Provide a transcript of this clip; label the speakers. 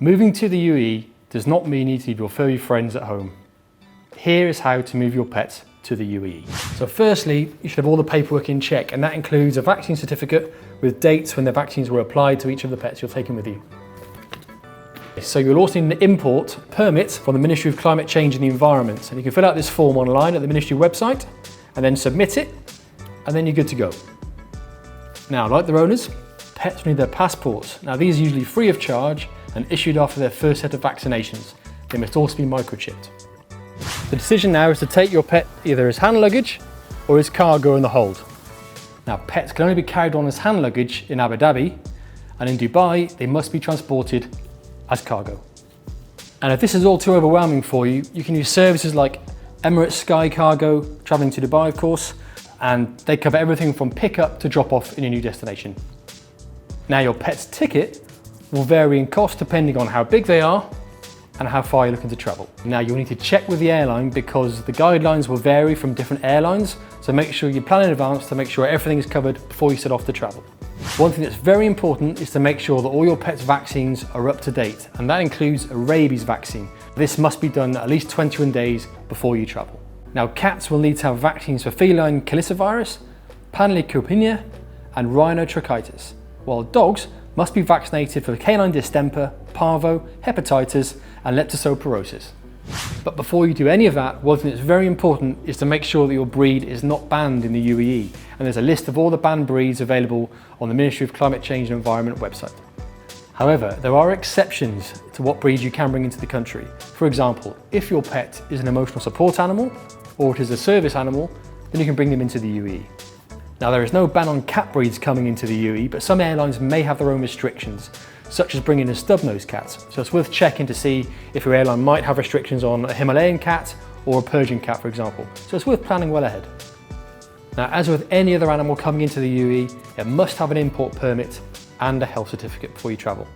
Speaker 1: Moving to the UAE does not mean you need to leave your furry friends at home. Here is how to move your pets to the UAE. So firstly, you should have all the paperwork in check, and that includes a vaccine certificate with dates when the vaccines were applied to each of the pets you're taking with you. So you'll also need an import permit from the Ministry of Climate Change and the Environment, and you can fill out this form online at the Ministry website and then submit it, and then you're good to go. Now, like their owners, pets need their passports. Now, these are usually free of charge and issued after their first set of vaccinations. They must also be microchipped. The decision now is to take your pet either as hand luggage or as cargo in the hold. Now, pets can only be carried on as hand luggage in Abu Dhabi, and in Dubai they must be transported as cargo. And if this is all too overwhelming for you, you can use services like Emirates Sky Cargo, travelling to Dubai of course, and they cover everything from pick up to drop off in your new destination. Now, your pet's ticket will vary in cost depending on how big they are and how far you're looking to travel. Now, you'll need to check with the airline because the guidelines will vary from different airlines, so make sure you plan in advance to make sure everything is covered before you set off to travel. One thing that's very important is to make sure that all your pet's vaccines are up to date, and that includes a rabies vaccine. This must be done at least 21 days before you travel. Now, cats will need to have vaccines for feline calicivirus, panleukopenia, and rhinotracheitis, while dogs must be vaccinated for canine distemper, parvo, hepatitis, and leptospirosis. But before you do any of that, one thing that's very important is to make sure that your breed is not banned in the UAE. And there's a list of all the banned breeds available on the Ministry of Climate Change and Environment website. However, there are exceptions to what breeds you can bring into the country. For example, if your pet is an emotional support animal or it is a service animal, then you can bring them into the UAE. Now, there is no ban on cat breeds coming into the UAE, but some airlines may have their own restrictions, such as bringing in stub-nosed cats. So it's worth checking to see if your airline might have restrictions on a Himalayan cat or a Persian cat, for example. So it's worth planning well ahead. Now, as with any other animal coming into the UAE, it must have an import permit and a health certificate before you travel.